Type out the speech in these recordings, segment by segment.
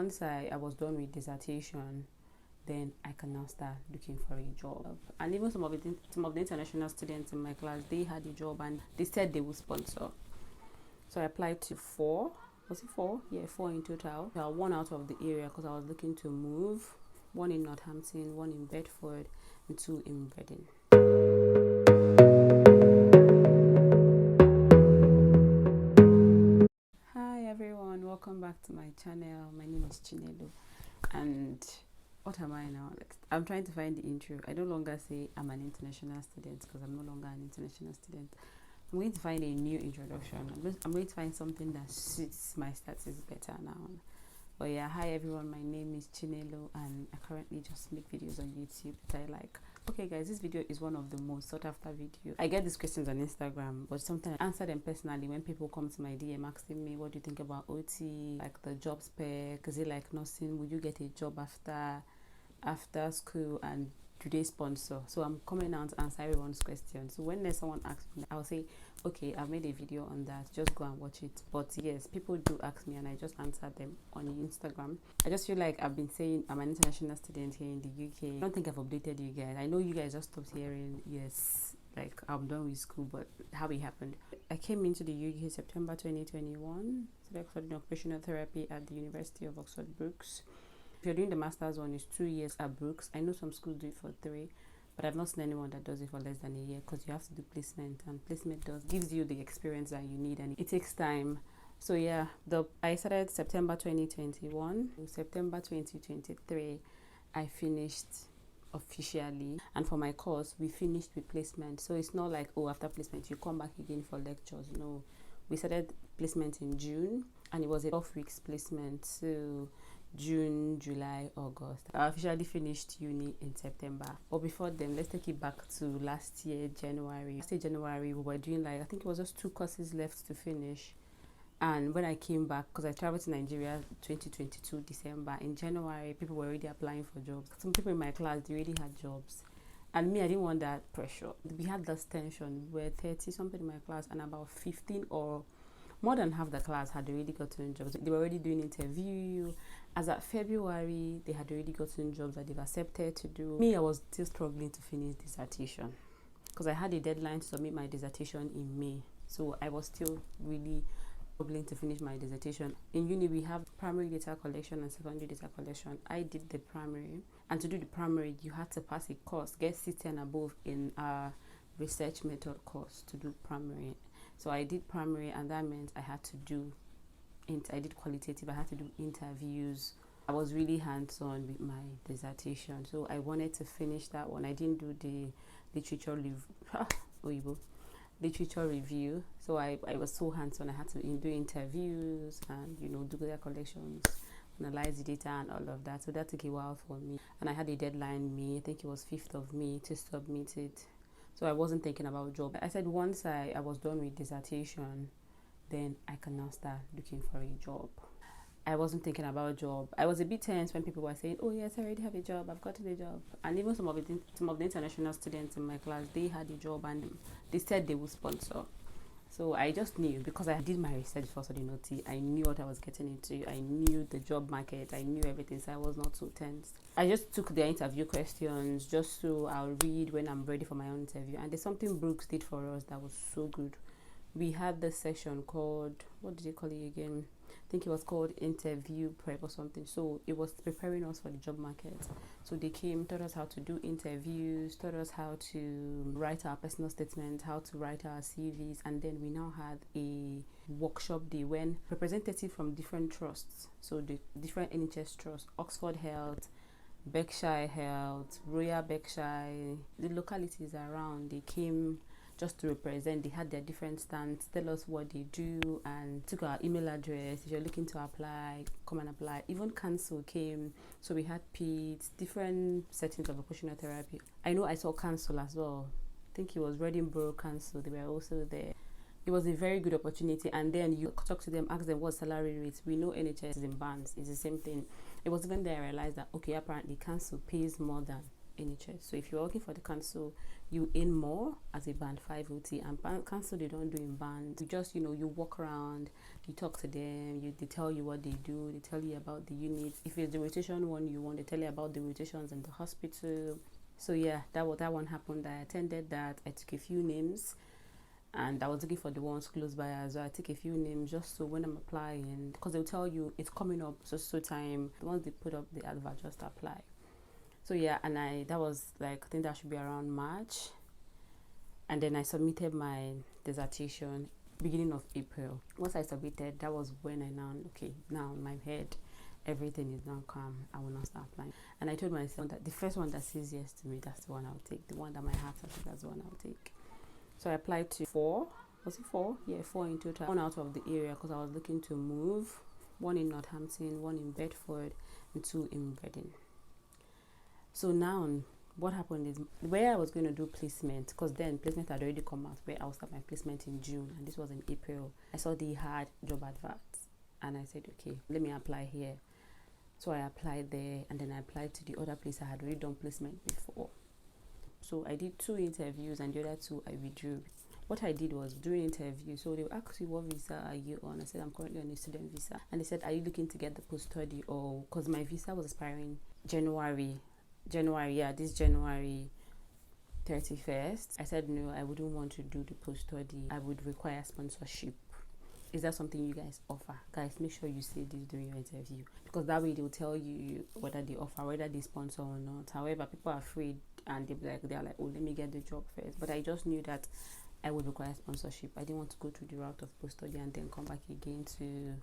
once I was done with dissertation, then I can now start looking for a job. And even some of the international students in my class, they had a job and they said they would sponsor. So I applied to 4. Was it 4? Yeah, 4 in total. 1 out of the area because I was looking to move. 1 in Northampton, 1 in Bedford, and 2 in Reading. Hi everyone, welcome back to my channel. My name is Chinelo, and what am I now? I'm trying to find the intro. I no longer say I'm an international student because I'm no longer an international student. I'm going to find a new introduction. I'm going to find something that suits my status better now. But yeah, hi everyone, my name is Chinelo and I currently just make videos on YouTube that I like. Okay guys, this video is one of the most sought after videos. I get these questions on Instagram, but sometimes I answer them personally when people come to my DM asking me, what do you think about OT, like the job spec, is it like nursing, would you get a job after school, and do they sponsor? So I'm coming out to answer everyone's questions. So when there's someone asks me, I'll say, okay, I've made a video on that, just go and watch it. But yes, people do ask me and I just answer them on Instagram. I just feel like I've been saying I'm an international student here in the UK. I don't think I've updated you guys. I know you guys just stopped hearing, yes, like I'm done with school, but how it happened. I came into the UK September 2021, studying occupational therapy at the University of Oxford Brookes. If you're doing the master's one, it's 2 years at Brookes. I know some schools do it for 3, but I've not seen anyone that does it for less than a year because you have to do placement, and placement gives you the experience that you need, and it takes time. So yeah, I started September 2021. September 2023, I finished officially, and for my course, we finished with placement. So it's not like, oh, after placement you come back again for lectures. No, we started placement in June, and it was a 12 weeks placement. So June, July, August. I officially finished uni in September. But before then, let's take it back to last year, January. January, we were doing I think it was just 2 courses left to finish. And when I came back, because I traveled to Nigeria 2022 December, in January, people were already applying for jobs. Some people in my class, they already had jobs. And me, I didn't want that pressure. We had this tension. We were 30 something in my class, and about 15 or more than half the class had already gotten jobs. They were already doing interview. As at February, they had already gotten jobs that they've accepted to do. Me, I was still struggling to finish dissertation because I had a deadline to submit my dissertation in May. So I was still really struggling to finish my dissertation. In uni, we have primary data collection and secondary data collection. I did the primary, and to do the primary, you had to pass a course, get 60 and above in our research method course to do primary. So I did primary, and that meant I had to do I did qualitative, I had to do interviews. I was really hands-on with my dissertation, so I wanted to finish that one. I didn't do the literature review, so I was so hands-on. I had to do interviews and do data collections, analyze the data and all of that. So that took a while for me, and I had a deadline May, I think it was 5th of May, to submit it. So I wasn't thinking about job. I said once I was done with dissertation, then I can now start looking for a job. I wasn't thinking about job. I was a bit tense when people were saying, oh yes, I already have a job, I've gotten a job. And even some of the international students in my class, they had a job and they said they would sponsor. So I just knew, because I did my research for studying OT. I knew what I was getting into. I knew the job market. I knew everything, so I was not so tense. I just took the interview questions just so I'll read when I'm ready for my own interview. And there's something Brookes did for us that was so good. We had this session called, what did they call it again? I think it was called interview prep or something. So it was preparing us for the job market. So they came, taught us how to do interviews, taught us how to write our personal statements, how to write our CVs, and then we now had a workshop day when representatives from different trusts, so the different NHS trusts, Oxford Health, Berkshire Health, Royal Berkshire, the localities around, they came just to represent. They had their different stands, tell us what they do, and took our email address. If you're looking to apply, come and apply. Even council came, so we had PEDS, different settings of occupational therapy. I know I saw council as well. I think it was Reading Borough Council, they were also there. It was a very good opportunity, and then you talk to them, ask them what salary rates. We know NHS is in bands, it's the same thing. It was even there I realized that, okay, apparently council pays more than NHS. So if you're working for the council, you earn more as a band 5 OT, and council, they don't do in band. You just, you walk around, you talk to them, they tell you what they do, they tell you about the units. If it's the rotation one you want, they tell you about the rotations in the hospital. So yeah, that one happened. I attended that. I took a few names, and I was looking for the ones close by as well. I took a few names just so when I'm applying, because they'll tell you it's coming up so time. The ones they put up the advert, just apply. So yeah, and that was like, I think that should be around March. And then I submitted my dissertation beginning of April. Once I submitted, that was when I now in my head, everything is now calm. I will not start applying. And I told myself that the first one that says yes to me, that's the one I'll take. The one that my heart says, that's the one I'll take. So I applied to 4. Was it 4? Yeah, 4 in total. 1 out of the area because I was looking to move. 1 in Northampton, 1 in Bedford, and 2 in Reading. So now, what happened is, where I was going to do placement, because then placement had already come out, where I will start my placement in June, and this was in April. I saw the hard job adverts, and I said, okay, let me apply here. So I applied there, and then I applied to the other place I had already done placement before. So I did 2 interviews, and the other 2 I withdrew. What I did was, during interview, so they asked you, what visa are you on? I said, I'm currently on a student visa. And they said, are you looking to get the post-study? Or, because my visa was expiring January 31st. I said, no, I wouldn't want to do the post-study. I would require sponsorship. Is that something you guys offer? Guys, make sure you say this during your interview, because that way they'll tell you whether they offer, whether they sponsor or not. However, people are afraid, and they're like, oh, let me get the job first. But I just knew that I would require sponsorship. I didn't want to go through the route of post-study and then come back again to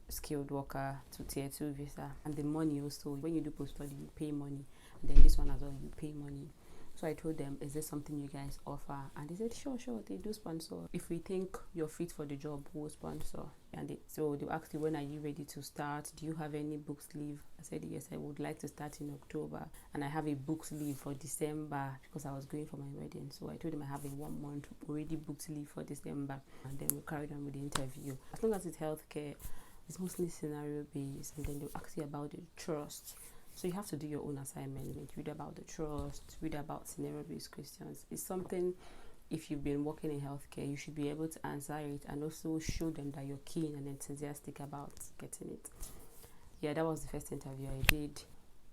skilled worker to tier 2 visa. And the money also, when you do post-study, you pay money, and then this one as well, you pay money. So I told them, is this something you guys offer? And they said, sure, they do sponsor. If we think you're fit for the job, we'll sponsor. And so they asked you, when are you ready to start? Do you have any books leave? I said, yes, I would like to start in October. And I have a books leave for December, because I was going for my wedding. So I told them I have a 1 month already booked leave for December. And then we carried on with the interview. As long as it's healthcare, it's mostly scenario based, and then they'll ask you about the trust. So you have to do your own assignment, read about the trust, read about scenario-based questions. It's something, if you've been working in healthcare, you should be able to answer it, and also show them that you're keen and enthusiastic about getting it. Yeah, that was the first interview I did.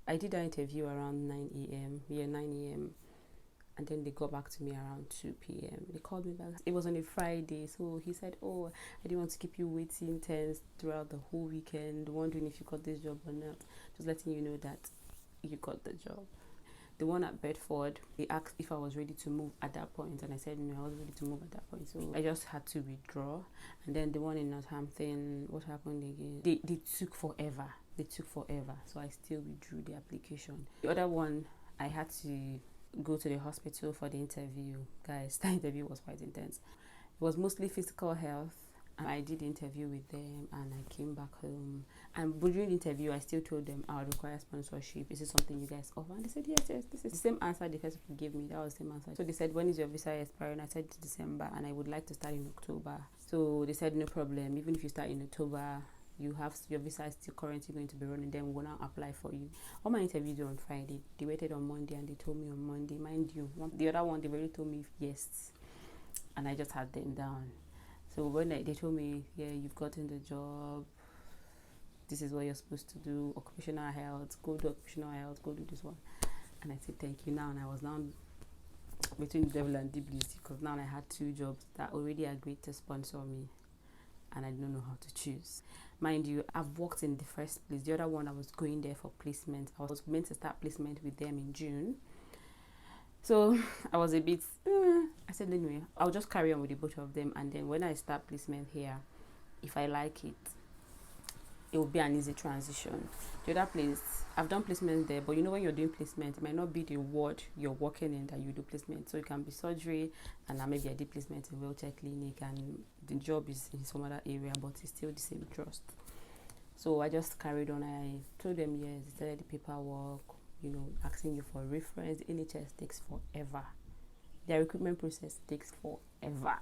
I did that interview around 9 a.m. Yeah, 9 a.m. And then they got back to me around 2 p.m. They called me back. It was on a Friday, so he said, oh, I didn't want to keep you waiting tense throughout the whole weekend, wondering if you got this job or not. Just letting you know that you got the job. The one at Bedford, they asked if I was ready to move at that point, and I said no, I wasn't ready to move at that point. So I just had to withdraw. And then the one in Northampton, what happened again? They took forever. So I still withdrew the application. The other one, I had to go to the hospital for the interview. Guys, that interview was quite intense. It was mostly physical health. I did the interview with them, and I came back home. And during the interview, I still told them I would require sponsorship. Is this something you guys offer? And they said, yes, this is the same answer the first people gave me. That was the same answer. So they said, when is your visa expiring? I said December, and I would like to start in October. So they said, no problem. Even if you start in October, your visa is still currently going to be running, then we will now apply for you. All my interviews were on Friday. They waited on Monday, and they told me on Monday. Mind you, the other one, they already told me yes, and I just had them down. So when they told me, yeah, you've gotten the job, this is what you're supposed to do, occupational health, go do occupational health, go do this one. And I said, thank you now. And I was now between the devil and deep blue, because now I had 2 jobs that already agreed to sponsor me, and I don't know how to choose. Mind you, I've worked in the first place. The other one, I was going there for placement. I was meant to start placement with them in June. So I was a bit, I said, anyway, I'll just carry on with the both of them. And then when I start placement here, if I like it, it will be an easy transition. The other place, I've done placement there, but when you're doing placement, it might not be the ward you're working in that you do placement. So it can be surgery, and maybe I did placement in wheelchair clinic, and the job is in some other area, but it's still the same trust. So I just carried on. I told them yes, they started the paperwork, asking you for reference. NHS takes forever. Their recruitment process takes forever.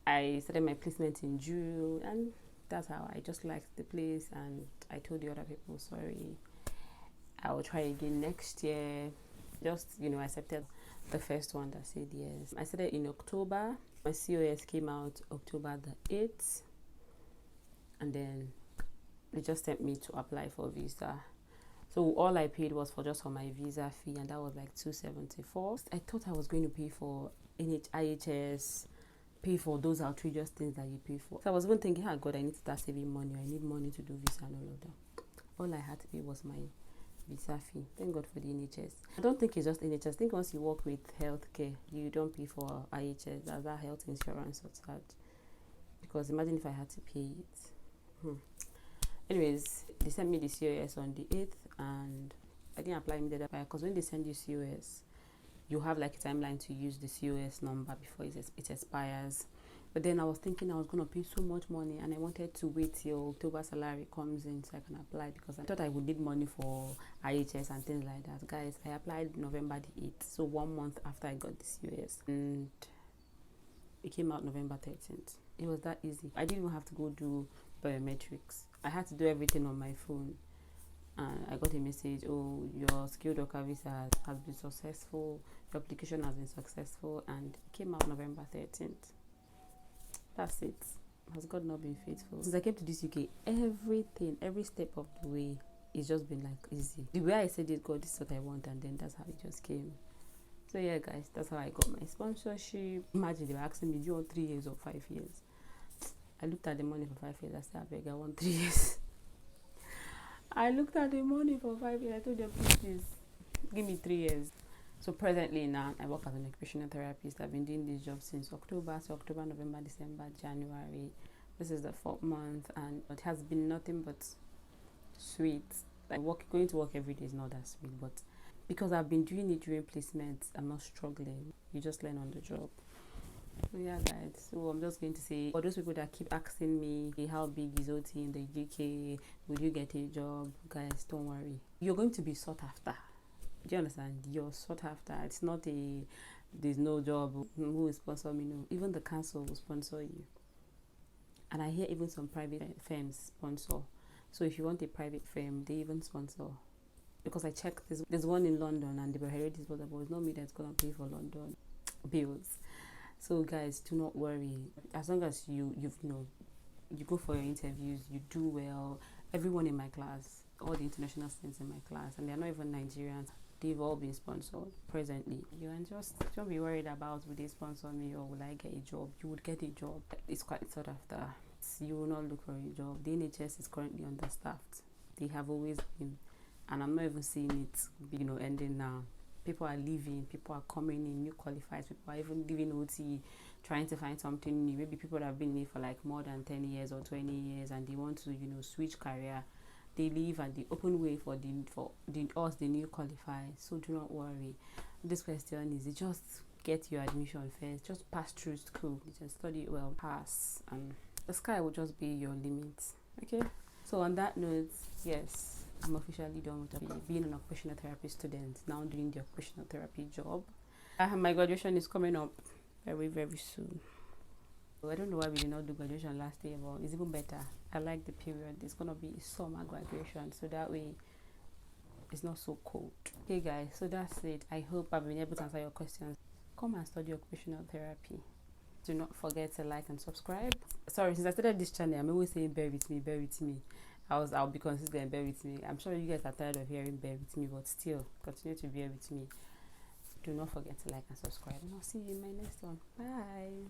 I started my placement in June, and that's how I just liked the place. And I told the other people, sorry, I will try again next year. Just, I accepted the first one that said yes. I started in October. My COS came out October the 8th. And then they just sent me to apply for visa. So all I paid was for my visa fee, and that was like $274. I thought I was going to pay for IHS, pay for those outrageous things that you pay for. So I was even thinking, oh God, I need to start saving money. I need money to do visa and all of that. All I had to pay was my visa fee. Thank God for the NHS. I don't think it's just NHS. I think once you work with healthcare, you don't pay for IHS. That's that health insurance or that. Because imagine if I had to pay it. Anyways, they sent me the COS on the 8th, and I didn't apply immediately because when they send you COS, you have like a timeline to use the COS number before it expires. But then I was thinking I was going to pay so much money, and I wanted to wait till October salary comes in so I can apply, because I thought I would need money for IHS and things like that. Guys, I applied November the 8th, so 1 month after I got the COS, and it came out November 13th. It was that easy. I didn't even have to go do biometrics. I had to do everything on my phone. And I got a message, oh, your skilled worker visa has been successful, your application has been successful, and it came out November 13th. That's it. Has God not been faithful? Since I came to this UK, everything, every step of the way, it's just been like easy. The way I said it, God, this is what I want, and then that's how it just came. So yeah, guys, that's how I got my sponsorship. Imagine they were asking me, do you want 3 years or 5 years? I looked at the money for 5 years. I said, I beg, I want 3 years. I looked at the money for 5 years. I told them, please, give me 3 years. So presently now, I work as an occupational therapist. I've been doing this job since October. So October, November, December, January. This is the 4th month, and it has been nothing but sweet. Like going to work every day is not that sweet, but because I've been doing it during placements, I'm not struggling. You just learn on the job. So yeah, guys, so I'm just going to say, for those people that keep asking me, hey, how big is OT in the UK, will you get a job? Guys, don't worry, you're going to be sought after. Do you understand? You're sought after. It's not there's no job, who will sponsor me? No, even the council will sponsor you. And I hear even some private firms sponsor. So if you want a private firm, they even sponsor. Because I checked this, there's one in London, and they were hearing this, but it's not me that's gonna pay for London bills. So guys, do not worry. As long as you go for your interviews, you do well. Everyone in my class, all the international students in my class, and they're not even Nigerians, they've all been sponsored presently. You and just don't be worried about will they sponsor me or will I get a job. You would get a job. It's quite sought after. You will not look for a job. The NHS is currently understaffed. They have always been, and I'm not even seeing it ending now. People are leaving, people are coming in, new qualified, people are even leaving OT, trying to find something new. Maybe people that have been there for like more than 10 years or 20 years, and they want to, switch career. They leave, and they open way for us, the new qualified. So do not worry. This question is, just get your admission first. Just pass through school. Just study well, pass, and the sky will just be your limit. Okay? So on that note, yes, I'm officially done with being an occupational therapy student, now doing the occupational therapy job. My graduation is coming up very, very soon. So I don't know why we did not do graduation last year, but it's even better. I like the period. It's going to be summer graduation, so that way it's not so cold. Okay, guys, so that's it. I hope I've been able to answer your questions. Come and study occupational therapy. Do not forget to like and subscribe. Sorry, since I started this channel, I'm always saying bear with me. I'll be consistent, bear with me. I'm sure you guys are tired of hearing bear with me, but still, continue to bear with me. Do not forget to like and subscribe, and I'll see you in my next one. Bye.